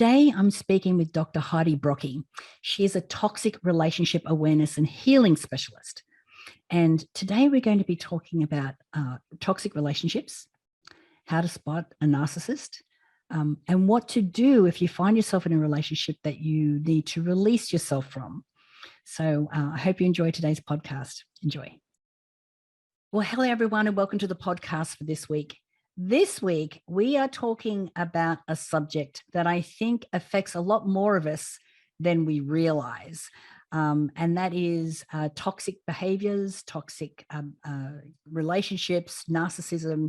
Today, I'm speaking with Dr. Heidi Brockie. She is a toxic relationship awareness and healing specialist. And today, we're going to be talking about toxic relationships, how to spot a narcissist, and what to do if you find yourself in a relationship that you need to release yourself from. So I hope you enjoy today's podcast. Enjoy. Well, hello, everyone, and welcome to the podcast for this week. This week, we are talking about a subject that I think affects a lot more of us than we realize, and that is toxic behaviors, toxic relationships, narcissism,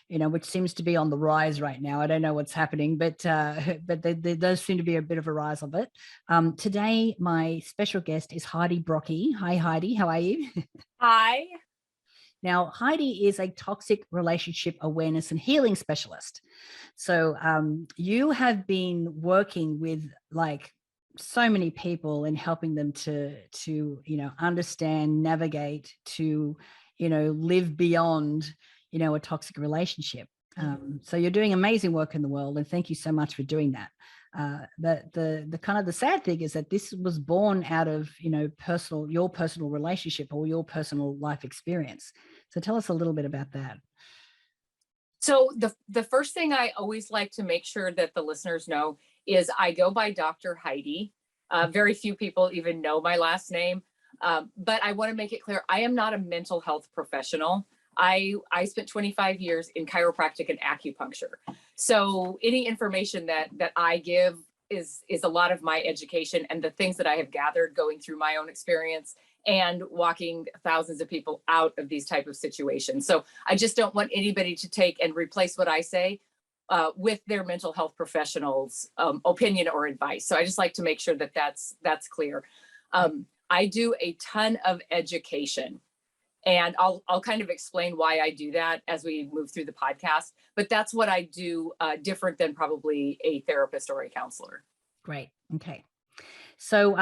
which seems to be on the rise right now. I don't know what's happening, but there does seem to be a bit of a rise of it. Today, my special guest is Heidi Brockie. Hi, Heidi. How are you? Hi. Now, Heidi is a toxic relationship awareness and healing specialist. So you have been working with so many people and helping them to understand, navigate, to live beyond a toxic relationship. So you're doing amazing work in the world, and thank you so much for doing that. The kind of the sad thing is that this was born out of your personal relationship or your personal life experience. So tell us a little bit about that. So the first thing I always like to make sure that the listeners know is I go by Dr. Heidi. Very few people even know my last name, but I want to make it clear I am not a mental health professional. I spent 25 years in chiropractic and acupuncture. So any information that I give is a lot of my education and the things that I have gathered going through my own experience and walking thousands of people out of these type of situations. So I just don't want anybody to take and replace what I say with their mental health professionals' opinion or advice. So I just like to make sure that that's clear. I do a ton of education. And I'll kind of explain why I do that as we move through the podcast. But that's what I do different than probably a therapist or a counselor. Great. Okay. So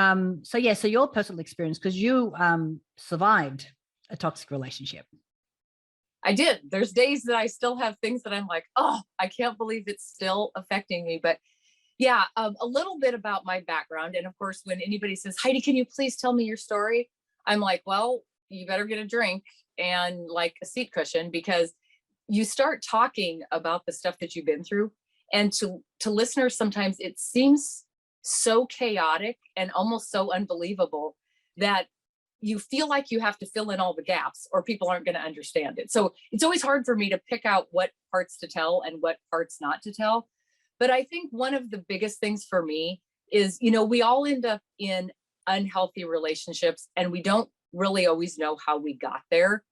your personal experience, because you survived a toxic relationship. I did. There's days that I still have things that I'm like, oh, I can't believe it's still affecting me. But yeah, a little bit about my background. And of course, when anybody says, Heidi, can you please tell me your story? I'm like, well, you better get a drink and like a seat cushion, because you start talking about the stuff that you've been through. And to listeners, sometimes it seems so chaotic and almost so unbelievable that you feel like you have to fill in all the gaps or people aren't going to understand it. So it's always hard for me to pick out what parts to tell and what parts not to tell. But I think one of the biggest things for me is, we all end up in unhealthy relationships and we don't really always know how we got there.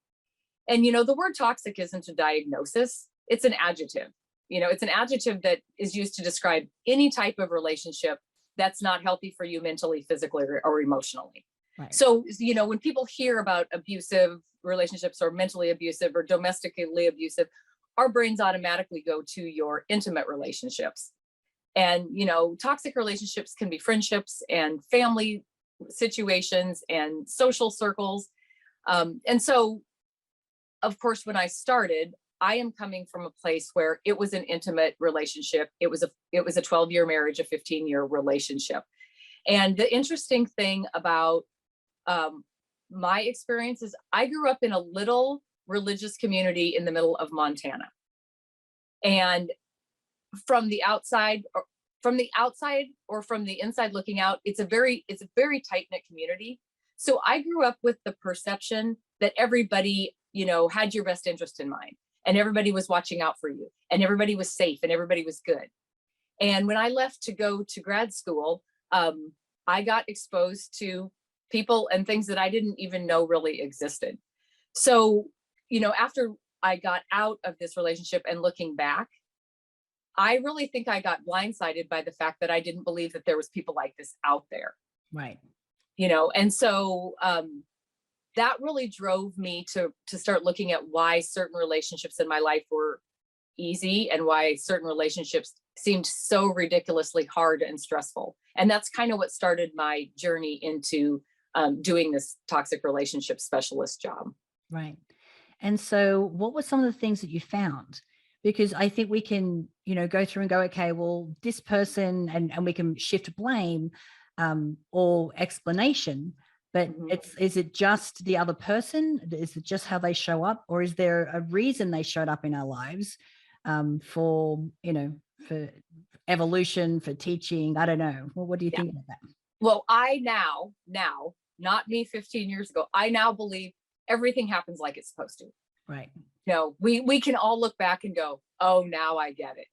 And, the word toxic isn't a diagnosis, it's an adjective. It's an adjective that is used to describe any type of relationship that's not healthy for you mentally, physically, or emotionally. Right. So, when people hear about abusive relationships or mentally abusive or domestically abusive, our brains automatically go to your intimate relationships. And, toxic relationships can be friendships and family situations and social circles. And so, of course, when I started, I am coming from a place where it was an intimate relationship. It was a 12-year marriage, a 15-year relationship. And the interesting thing about my experience is I grew up in a little religious community in the middle of Montana. And from the outside or from the inside looking out, it's a very tight-knit community. So I grew up with the perception that everybody, had your best interest in mind, and everybody was watching out for you, and everybody was safe, and everybody was good. And when I left to go to grad school, I got exposed to people and things that I didn't even know really existed. So, after I got out of this relationship and looking back, I really think I got blindsided by the fact that I didn't believe that there was people like this out there. Right. And so that really drove me to start looking at why certain relationships in my life were easy and why certain relationships seemed so ridiculously hard and stressful. And that's kind of what started my journey into doing this toxic relationship specialist job. Right. And so what were some of the things that you found because I think we can, go through and go, okay, well, this person, and we can shift blame or explanation. But is it just the other person? Is it just how they show up, or is there a reason they showed up in our lives for for evolution, for teaching? I don't know. Well, what do you think about that? Well, I now, not me 15 years ago, I now believe everything happens like it's supposed to. Right. We can all look back and go, oh, now I get it.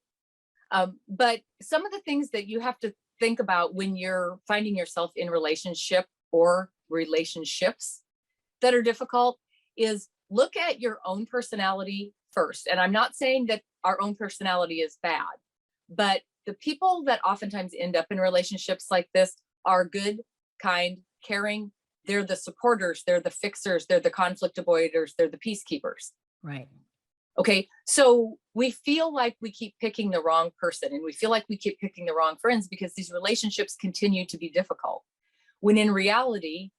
But some of the things that you have to think about when you're finding yourself in relationship or relationships that are difficult is look at your own personality first. And I'm not saying that our own personality is bad, but the people that oftentimes end up in relationships like this are good, kind, caring. They're the supporters, they're the fixers, they're the conflict avoiders, they're the peacekeepers. Right. Okay, so we feel like we keep picking the wrong person, and we feel like we keep picking the wrong friends because these relationships continue to be difficult. When in reality,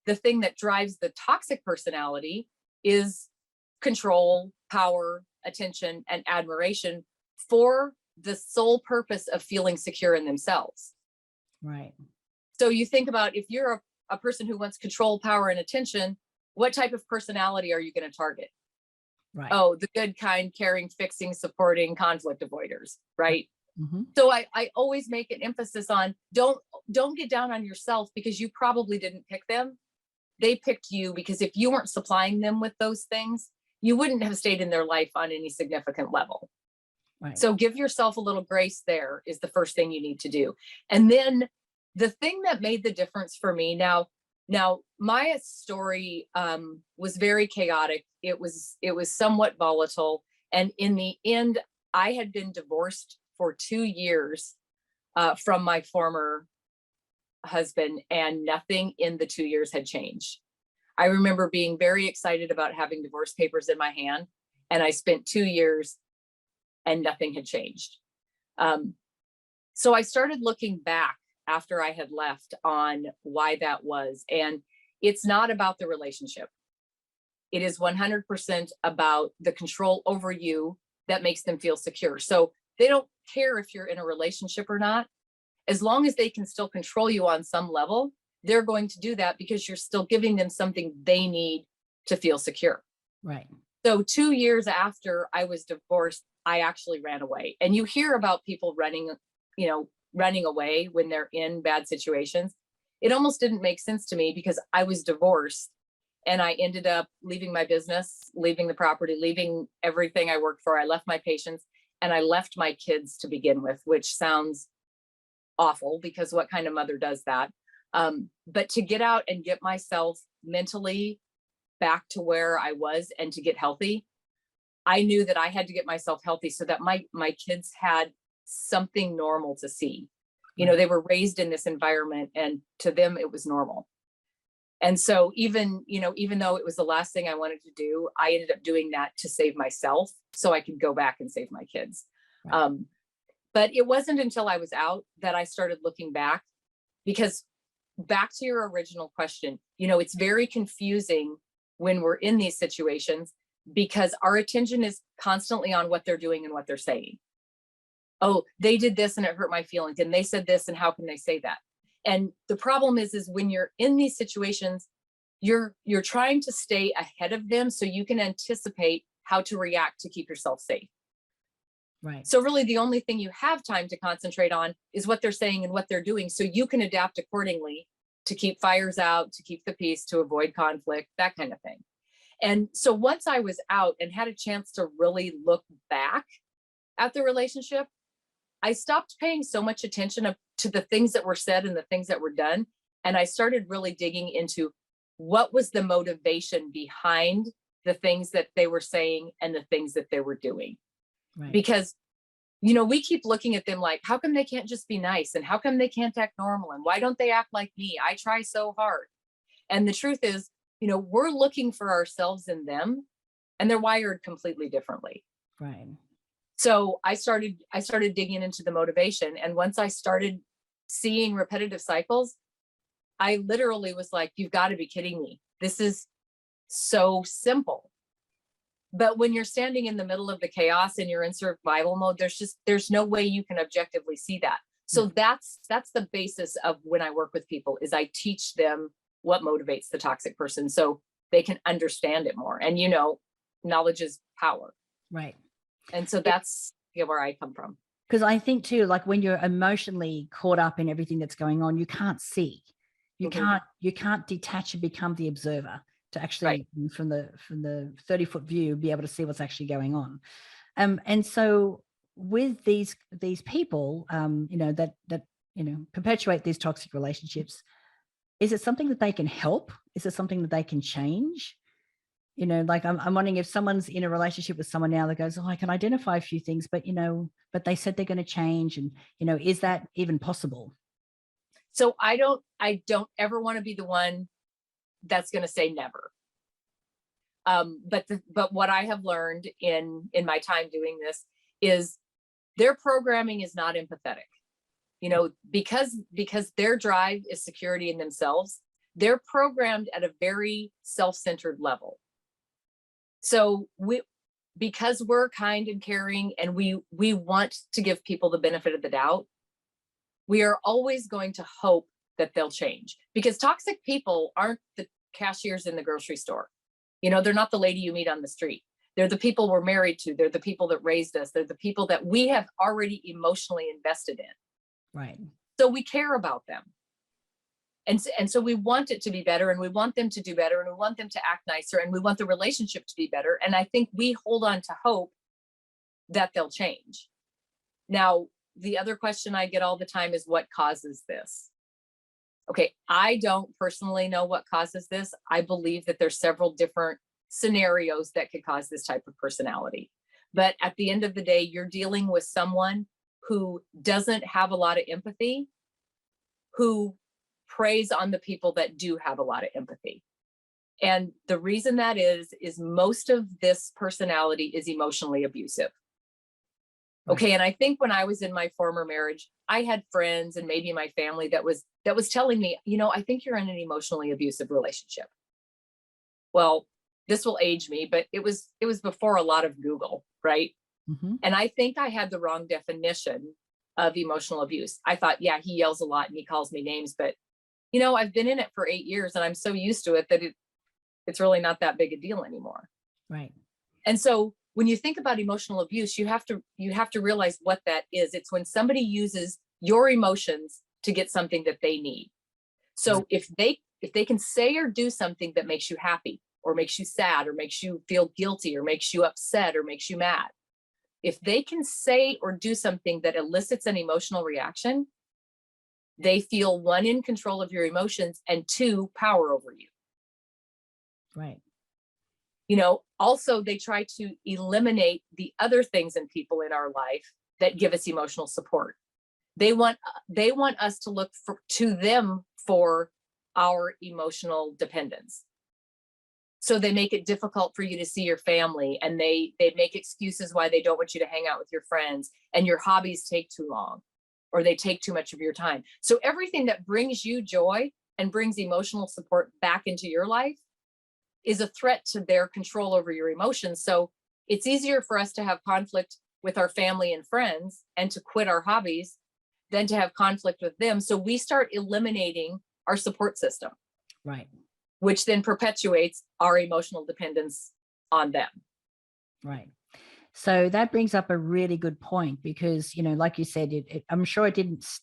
the thing that drives the toxic personality is control, power, attention, and admiration for the sole purpose of feeling secure in themselves. Right. So you think about, if you're a person who wants control, power, and attention, what type of personality are you going to target? Right. Oh, the good, kind, caring, fixing, supporting, conflict avoiders, right? Mm-hmm. So I always make an emphasis on don't get down on yourself because you probably didn't pick them. They picked you because if you weren't supplying them with those things, you wouldn't have stayed in their life on any significant level. Right. So give yourself a little grace. There is the first thing you need to do. And then the thing that made the difference for me now, Maya's story was very chaotic. It was somewhat volatile. And in the end, I had been divorced for 2 years from my former husband, and nothing in the 2 years had changed. I remember being very excited about having divorce papers in my hand, and I spent 2 years and nothing had changed. So I started looking back after I had left on why that was. And it's not about the relationship. It is 100% about the control over you that makes them feel secure. So they don't care if you're in a relationship or not. As long as they can still control you on some level, they're going to do that because you're still giving them something they need to feel secure. Right. So 2 years after I was divorced, I actually ran away. And you hear about people running away when they're in bad situations. It almost didn't make sense to me because I was divorced and I ended up leaving my business, leaving the property, leaving everything I worked for. I left my patients and I left my kids to begin with, which sounds awful because what kind of mother does that? But to get out and get myself mentally back to where I was and to get healthy, I knew that I had to get myself healthy so that my kids had something normal to see. They were raised in this environment and to them it was normal. And so even though it was the last thing I wanted to do, I ended up doing that to save myself so I could go back and save my kids. Right. But it wasn't until I was out that I started looking back, because back to your original question, it's very confusing when we're in these situations because our attention is constantly on what they're doing and what they're saying. Oh, they did this and it hurt my feelings, and they said this and how can they say that? And the problem is when you're in these situations, you're trying to stay ahead of them so you can anticipate how to react to keep yourself safe. Right. So really the only thing you have time to concentrate on is what they're saying and what they're doing, so you can adapt accordingly to keep fires out, to keep the peace, to avoid conflict, that kind of thing. And so once I was out and had a chance to really look back at the relationship, I stopped paying so much attention to the things that were said and the things that were done. And I started really digging into what was the motivation behind the things that they were saying and the things that they were doing. Right. Because, we keep looking at them like, how come they can't just be nice? And how come they can't act normal? And why don't they act like me? I try so hard. And the truth is, we're looking for ourselves in them, and they're wired completely differently. Right. So I started digging into the motivation. And once I started seeing repetitive cycles, I literally was like, you've got to be kidding me. This is so simple. But when you're standing in the middle of the chaos and you're in survival mode, there's no way you can objectively see that. So No. that's the basis of when I work with people is I teach them what motivates the toxic person so they can understand it more. And knowledge is power. Right. And so that's where I come from. Because I think too, like when you're emotionally caught up in everything that's going on, you can't see. You can't detach and become the observer to actually from the 30-foot view be able to see what's actually going on. And so with these people, that perpetuate these toxic relationships, is it something that they can help? Is it something that they can change? Like I'm wondering if someone's in a relationship with someone now that goes, oh, I can identify a few things, but but they said they're going to change, and is that even possible? So I don't ever want to be the one that's going to say never. But what I have learned in my time doing this is their programming is not empathetic. Because their drive is security in themselves, they're programmed at a very self-centered level. So because we're kind and caring and we want to give people the benefit of the doubt, we are always going to hope that they'll change, because toxic people aren't the cashiers in the grocery store. They're not the lady you meet on the street. They're the people we're married to. They're the people that raised us. They're the people that we have already emotionally invested in. Right. So we care about them. And so we want it to be better, and we want them to do better, and we want them to act nicer, and we want the relationship to be better. And I think we hold on to hope that they'll change. Now, the other question I get all the time is what causes this? Okay, I don't personally know what causes this. I believe that there's several different scenarios that could cause this type of personality. But at the end of the day, you're dealing with someone who doesn't have a lot of empathy, who preys on the people that do have a lot of empathy. And the reason that is most of this personality is emotionally abusive. Okay. And I think when I was in my former marriage, I had friends and maybe my family that was telling me, I think you're in an emotionally abusive relationship. Well, this will age me, but it was before a lot of Google, right? Mm-hmm. And I think I had the wrong definition of emotional abuse. I thought, yeah, he yells a lot and he calls me names, but I've been in it for 8 years and I'm so used to it that it's really not that big a deal anymore. Right. And so when you think about emotional abuse, you have to realize what that is. It's when somebody uses your emotions to get something that they need. So if they can say or do something that makes you happy or makes you sad or makes you feel guilty or makes you upset or makes you mad, if they can say or do something that elicits an emotional reaction, they feel, one, in control of your emotions, and 2, power over you. Right. Also they try to eliminate the other things in people in our life that give us emotional support. They want us to look to them for our emotional dependence. So they make it difficult for you to see your family, and they make excuses why they don't want you to hang out with your friends, and your hobbies take too long or they take too much of your time. So everything that brings you joy and brings emotional support back into your life is a threat to their control over your emotions. So it's easier for us to have conflict with our family and friends and to quit our hobbies than to have conflict with them. So we start eliminating our support system. Right. Which then perpetuates our emotional dependence on them. Right. So that brings up a really good point, because, like you said, I'm sure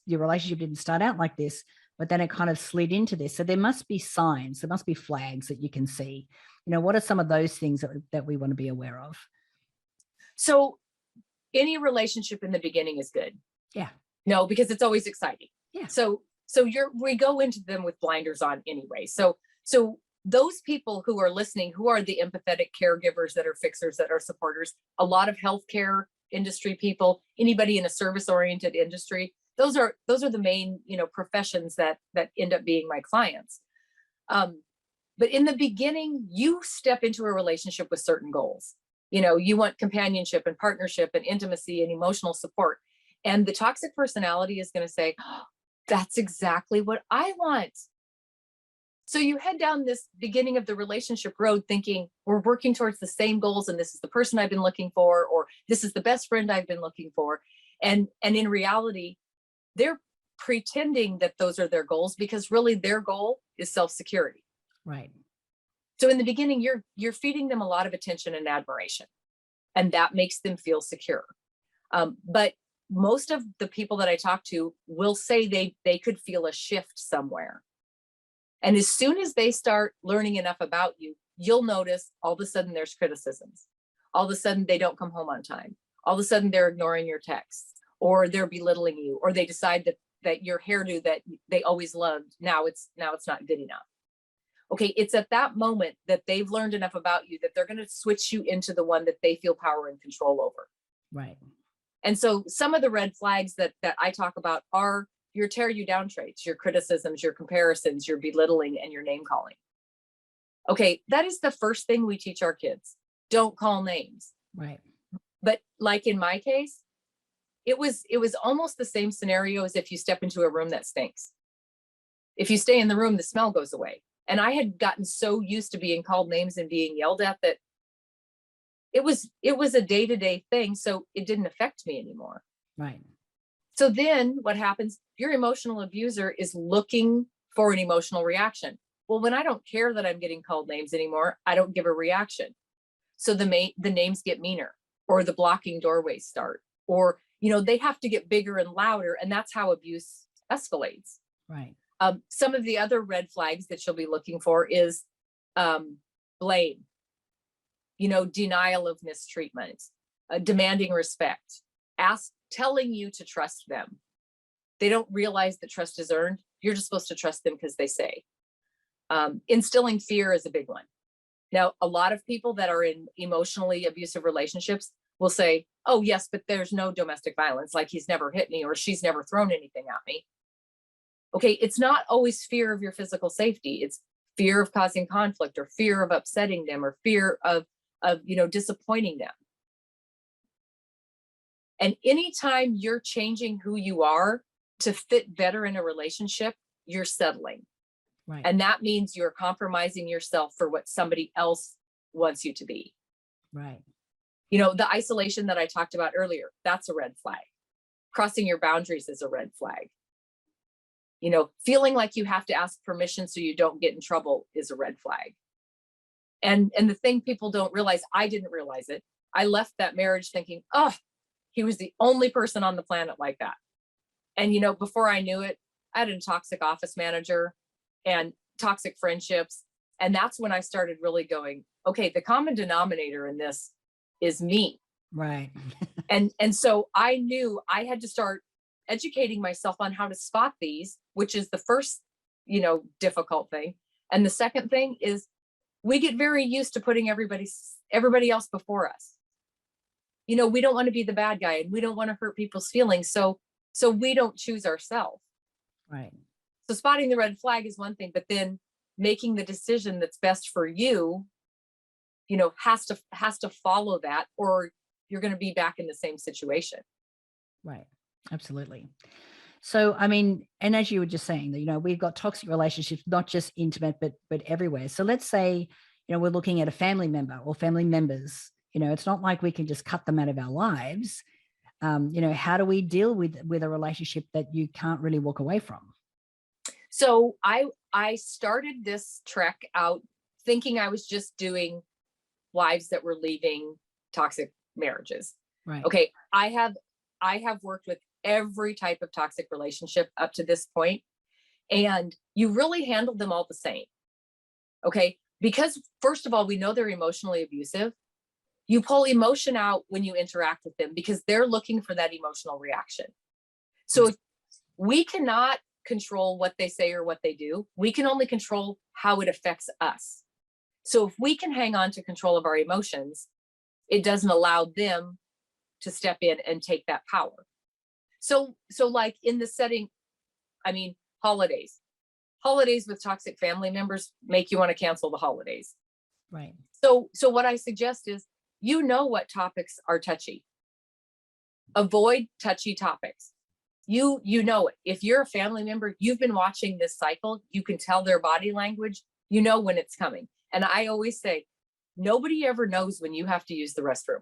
your relationship didn't start out like this, but then it kind of slid into this. So there must be signs, there must be flags that you can see. What are some of those things that we want to be aware of? So any relationship in the beginning is good. Yeah. No, because it's always exciting. Yeah. So we go into them with blinders on anyway. So those people who are listening, who are the empathetic caregivers that are fixers, that are supporters, a lot of healthcare industry people, anybody in a service-oriented industry, those are the main, professions that end up being my clients. But in the beginning, you step into a relationship with certain goals. You want companionship and partnership and intimacy and emotional support. And the toxic personality is going to say, oh, that's exactly what I want. So you head down this beginning of the relationship road thinking we're working towards the same goals and this is the person I've been looking for, or this is the best friend I've been looking for. And in reality, they're pretending that those are their goals because really their goal is self-security. Right. So in the beginning, you're feeding them a lot of attention and admiration, and that makes them feel secure. But most of the people that I talk to will say they could feel a shift somewhere. And as soon as they start learning enough about you, you'll notice all of a sudden there's criticisms. All of a sudden they don't come home on time. All of a sudden they're ignoring your texts, or they're belittling you, or they decide that your hairdo that they always loved, now it's not good enough. Okay, it's at that moment that they've learned enough about you that they're going to switch you into the one that they feel power and control over. Right. And so some of the red flags that I talk about are your tear you down traits, your criticisms, your comparisons, your belittling, and your name calling. Okay, that is the first thing we teach our kids. Don't call names. Right. But like in my case, it was almost the same scenario as if you step into a room that stinks. If you stay in the room, the smell goes away. And I had gotten so used to being called names and being yelled at that it was a day-to-day thing. So it didn't affect me anymore. Right. So then what happens? Your emotional abuser is looking for an emotional reaction. Well, when I don't care that I'm getting called names anymore, I don't give a reaction. So the names get meaner, or the blocking doorways start, or, they have to get bigger and louder. And that's how abuse escalates. Right. Some of the other red flags that you'll be looking for is blame, denial of mistreatment, demanding respect, telling you to trust them. They don't realize that trust is earned. You're just supposed to trust them because they say. Instilling fear is a big one. Now, a lot of people that are in emotionally abusive relationships will say, oh, yes, but there's no domestic violence. Like, he's never hit me or she's never thrown anything at me. Okay, it's not always fear of your physical safety. It's fear of causing conflict, or fear of upsetting them, or fear of disappointing them. And anytime you're changing who you are to fit better in a relationship, you're settling. Right. And that means you're compromising yourself for what somebody else wants you to be. Right. The isolation that I talked about earlier, that's a red flag. Crossing your boundaries is a red flag. Feeling like you have to ask permission so you don't get in trouble is a red flag. And the thing people don't realize, I didn't realize it. I left that marriage thinking, oh, he was the only person on the planet like that. And, before I knew it, I had a toxic office manager and toxic friendships. And that's when I started really going, okay, the common denominator in this is me. Right. And so I knew I had to start educating myself on how to spot these, which is the first, difficult thing. And the second thing is we get very used to putting everybody else before us. We don't want to be the bad guy, and we don't want to hurt people's feelings. So we don't choose ourselves. Right. So spotting the red flag is one thing, but then making the decision that's best for you, has to follow that, or you're going to be back in the same situation. Right. Absolutely. So, I mean, and as you were just saying, that we've got toxic relationships, not just intimate, but everywhere. So let's say, we're looking at a family member or family members. It's not like we can just cut them out of our lives. How do we deal with a relationship that you can't really walk away from? So I started this trek out thinking I was just doing wives that were leaving toxic marriages. Right. Okay. I have worked with every type of toxic relationship up to this point, and you really handle them all the same. Okay. Because first of all, we know they're emotionally abusive. You pull emotion out when you interact with them because they're looking for that emotional reaction. So if we cannot control what they say or what they do, we can only control how it affects us. So if we can hang on to control of our emotions, it doesn't allow them to step in and take that power. So like in the setting, holidays with toxic family members make you want to cancel the holidays. Right. So what I suggest is, what topics are touchy. Avoid touchy topics. you know it. If you're a family member, you've been watching this cycle, you can tell their body language, you know when it's coming. And I always say, nobody ever knows when you have to use the restroom.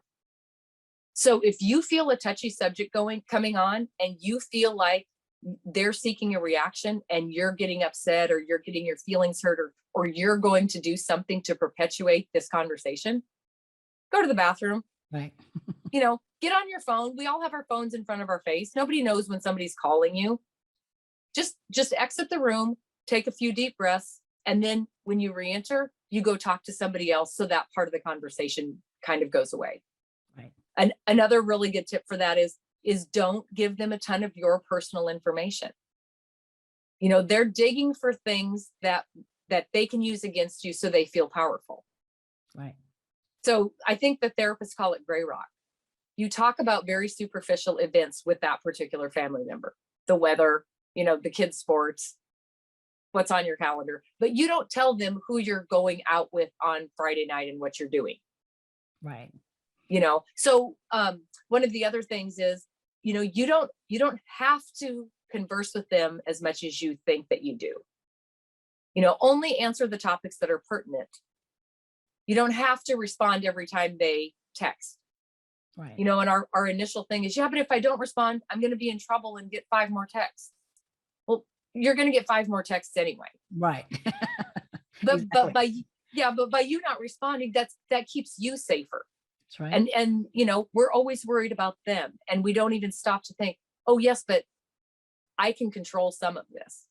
So if you feel a touchy subject coming on and you feel like they're seeking a reaction and you're getting upset or you're getting your feelings hurt, or you're going to do something to perpetuate this conversation, go to the bathroom. Right. Get on your phone. We all have our phones in front of our face. Nobody knows when somebody's calling you. Just exit the room, take a few deep breaths, and then when you re-enter, you go talk to somebody else, so that part of the conversation kind of goes away. Right. And another really good tip for that is don't give them a ton of your personal information. They're digging for things that they can use against you so they feel powerful. Right. So I think the therapists call it gray rock. You talk about very superficial events with that particular family member, the weather, the kids' sports, what's on your calendar, but you don't tell them who you're going out with on Friday night and what you're doing. Right. So one of the other things is, you don't have to converse with them as much as you think that you do. Only answer the topics that are pertinent. You don't have to respond every time they text. Right. And our initial thing is, yeah, but if I don't respond, I'm going to be in trouble and get 5 more texts. Well, you're going to get 5 more texts anyway. Right. But Exactly. but by you not responding, that keeps you safer. That's right. And we're always worried about them, and we don't even stop to think, oh yes, but I can control some of this.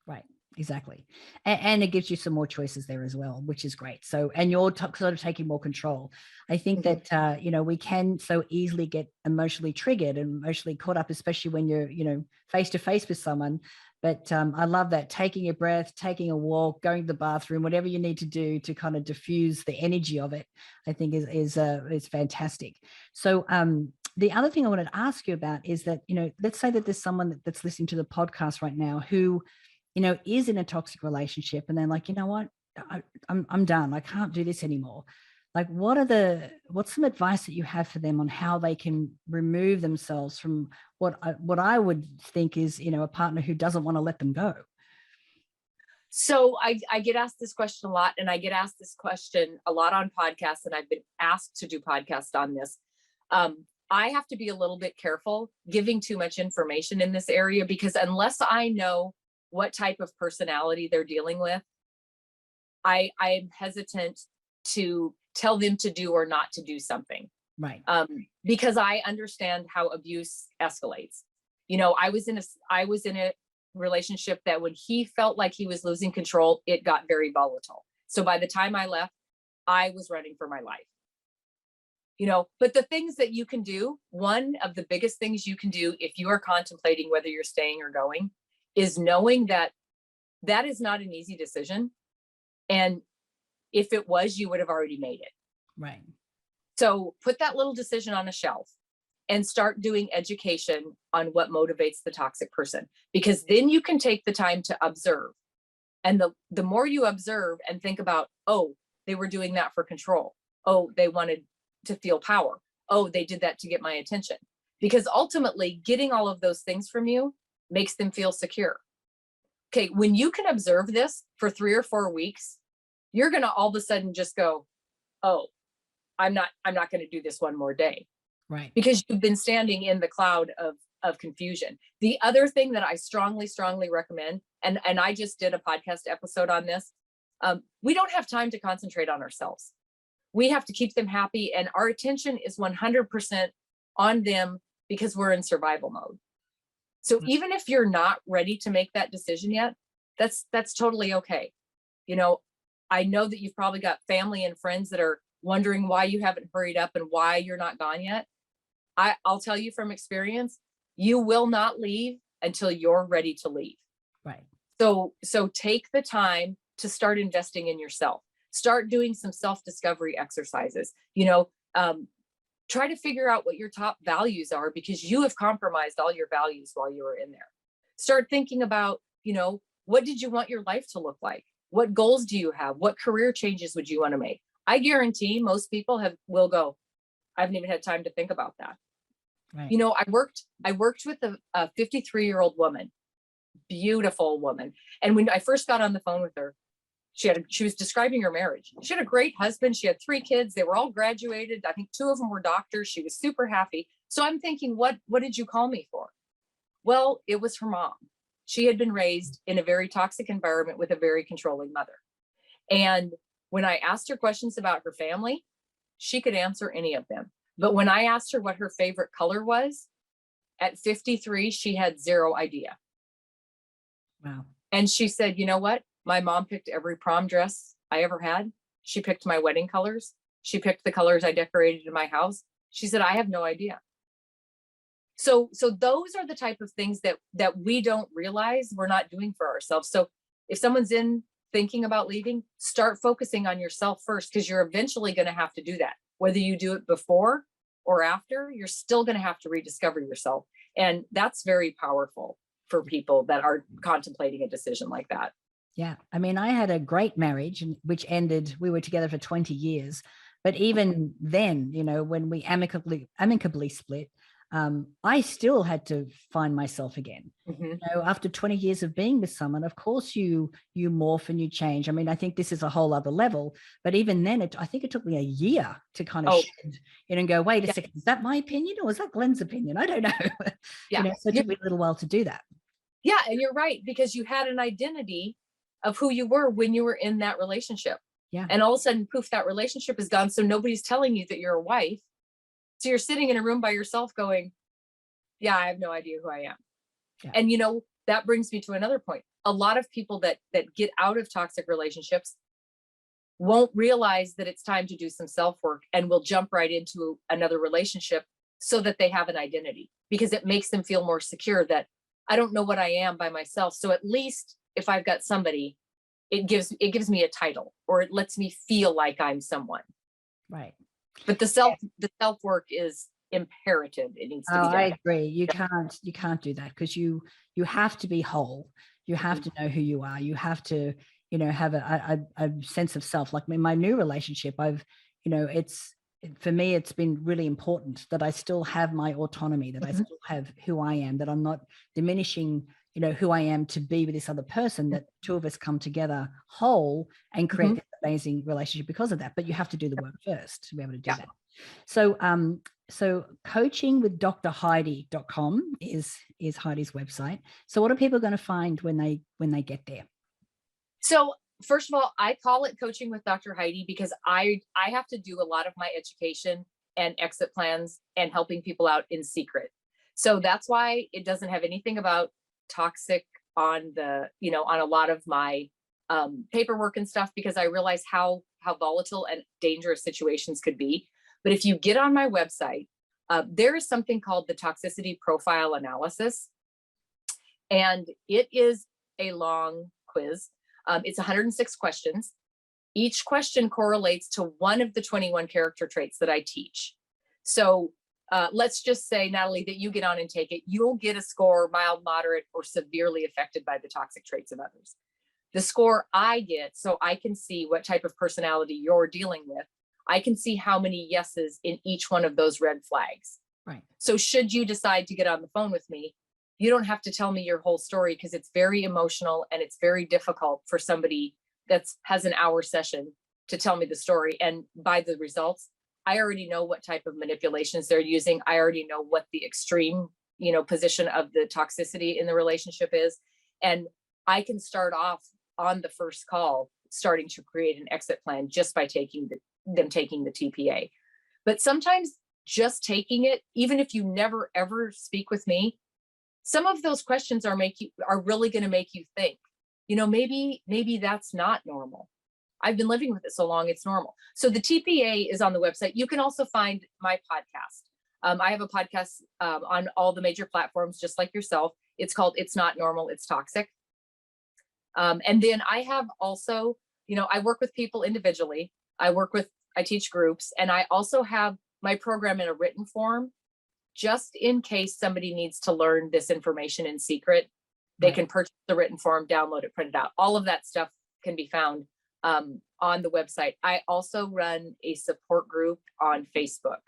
Right. Exactly. And it gives you some more choices there as well, which is great. So, and you're sort of taking more control. I think that, we can so easily get emotionally triggered and emotionally caught up, especially when you're, face to face with someone. But I love that, taking a breath, taking a walk, going to the bathroom, whatever you need to do to kind of diffuse the energy of it, I think is fantastic. So, the other thing I wanted to ask you about is that, let's say that there's someone that's listening to the podcast right now who, is in a toxic relationship, and they're like, you know what, I'm done. I can't do this anymore. Like, what's some advice that you have for them on how they can remove themselves from what I would think is, a partner who doesn't want to let them go? So I get asked this question a lot, and I get asked this question a lot on podcasts, and I've been asked to do podcasts on this. I have to be a little bit careful giving too much information in this area, because unless I know what type of personality they're dealing with, I am hesitant to tell them to do or not to do something. Right. Because I understand how abuse escalates. I was in a relationship that when he felt like he was losing control, it got very volatile. So by the time I left, I was running for my life. But the things that you can do, one of the biggest things you can do if you are contemplating whether you're staying or going, is knowing that that is not an easy decision. And if it was, you would have already made it. Right. So put that little decision on a shelf and start doing education on what motivates the toxic person, because then you can take the time to observe. And the more you observe and think about, oh, they were doing that for control. Oh, they wanted to feel power. Oh, they did that to get my attention. Because ultimately, getting all of those things from you makes them feel secure. Okay, when you can observe this for 3 or 4 weeks, you're going to all of a sudden just go, oh, I'm not going to do this one more day. Right. Because you've been standing in the cloud of confusion. The other thing that I strongly, strongly recommend, and I just did a podcast episode on this, we don't have time to concentrate on ourselves. We have to keep them happy, and our attention is 100% on them because we're in survival mode. So even if you're not ready to make that decision yet, that's totally okay. I know that you've probably got family and friends that are wondering why you haven't hurried up and why you're not gone yet. I'll tell you from experience, you will not leave until you're ready to leave. Right. So take the time to start investing in yourself. Start doing some self-discovery exercises. Try to figure out what your top values are, because you have compromised all your values while you were in there. Start thinking about, what did you want your life to look like? What goals do you have? What career changes would you want to make? I guarantee most people will go, I haven't even had time to think about that. Right. You know, I worked with a 53-year-old woman, beautiful woman. And when I first got on the phone with her, she was describing her marriage. She had a great husband. She had 3 kids. They were all graduated. I think 2 of them were doctors. She was super happy. So I'm thinking, what did you call me for? Well, it was her mom. She had been raised in a very toxic environment with a very controlling mother. And when I asked her questions about her family, she could answer any of them. But when I asked her what her favorite color was, at 53, she had zero idea. Wow. And she said, you know what? My mom picked every prom dress I ever had. She picked my wedding colors. She picked the colors I decorated in my house. She said, I have no idea. So those are the type of things that we don't realize we're not doing for ourselves. So if someone's in thinking about leaving, start focusing on yourself first, because you're eventually going to have to do that. Whether you do it before or after, you're still going to have to rediscover yourself. And that's very powerful for people that are contemplating a decision like that. Yeah. I mean, I had a great marriage, which ended, we were together for 20 years. But even then, you know, when we amicably split, I still had to find myself again. Mm-hmm. You know, after 20 years of being with someone, of course you morph and you change. I mean, I think this is a whole other level, but even then, I think it took me a year to kind of shed and go, wait a second, is that my opinion or is that Glenn's opinion? I don't know. Yeah. You know, so it took me a little while to do that. Yeah, and you're right, because you had an identity of who you were when you were in that relationship. Yeah. And all of a sudden, poof, that relationship is gone. So nobody's telling you that you're a wife. So you're sitting in a room by yourself going, yeah, I have no idea who I am. Yeah. And, you know, that brings me to another point. A lot of people that get out of toxic relationships won't realize that it's time to do some self-work and will jump right into another relationship so that they have an identity, because it makes them feel more secure that I don't know what I am by myself. So at least if I've got somebody, it gives me a title, or it lets me feel like I'm someone. Right. But the self-work is imperative. It needs to be done. I agree. You can't do that, because you have to be whole. You have to know who you are. You have to, you know, have a sense of self. Like in my new relationship, you know, for me, it's been really important that I still have my autonomy, that I still have who I am, that I'm not diminishing, you know, who I am to be with this other person, that 2 of us come together whole and create this amazing relationship because of that. But you have to do the work first to be able to do that. So coaching with drheidi.com is Heidi's website. So what are people going to find when they get there? So first of all, I call it Coaching with Dr. Heidi because I have to do a lot of my education and exit plans and helping people out in secret. So that's why it doesn't have anything about toxic on on a lot of my paperwork and stuff, because I realize how volatile and dangerous situations could be. But if you get on my website, there is something called the Toxicity Profile Analysis. And it is a long quiz. It's 106 questions. Each question correlates to one of the 21 character traits that I teach. So let's just say, Natalie, that you get on and take it. You'll get a score mild, moderate, or severely affected by the toxic traits of others. The score I get, so I can see what type of personality you're dealing with, I can see how many yeses in each one of those red flags. Right. So should you decide to get on the phone with me, you don't have to tell me your whole story, because it's very emotional and it's very difficult for somebody that has an hour session to tell me the story. And by the results, I already know what type of manipulations they're using. I already know what the extreme, position of the toxicity in the relationship is. And I can start off on the first call, starting to create an exit plan just by taking the TPA. But sometimes just taking it, even if you never ever speak with me, some of those questions are really going to make you think, maybe that's not normal. I've been living with it so long, it's normal. So the TPA is on the website. You can also find my podcast. I have a podcast on all the major platforms, just like yourself. It's called It's Not Normal, It's Toxic. And then I have also, I work with people individually. I teach groups, and I also have my program in a written form, just in case somebody needs to learn this information in secret. They can purchase the written form, download it, print it out. All of that stuff can be found on the website. I also run a support group on Facebook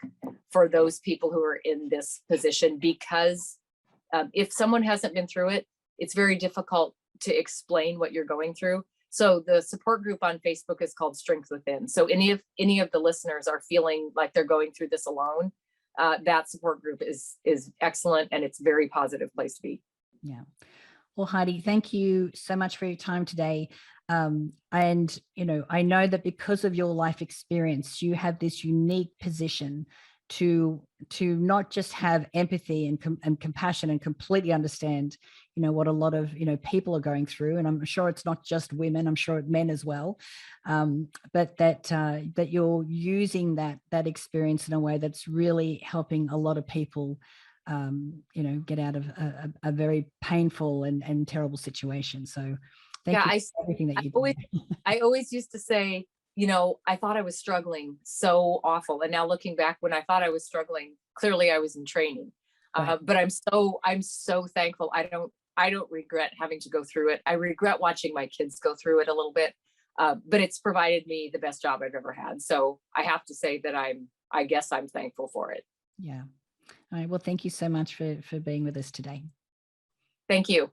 for those people who are in this position, because if someone hasn't been through it, it's very difficult to explain what you're going through. So the support group on Facebook is called Strength Within. So any of the listeners are feeling like they're going through this alone, that support group is excellent, and it's a very positive place to be. Yeah. Well, Heidi, thank you so much for your time today. And, I know that because of your life experience, you have this unique position to not just have empathy and compassion and completely understand, what a lot of, people are going through. And I'm sure it's not just women, I'm sure men as well. But that you're using that experience in a way that's really helping a lot of people get out of a very painful and terrible situation. So thank you for everything that you do. I always used to say, I thought I was struggling so awful. And now looking back, when I thought I was struggling, clearly I was in training. Right. But I'm so thankful. I don't regret having to go through it. I regret watching my kids go through it a little bit. But it's provided me the best job I've ever had. So I have to say that I guess I'm thankful for it. Yeah. All right. Well, thank you so much for being with us today. Thank you.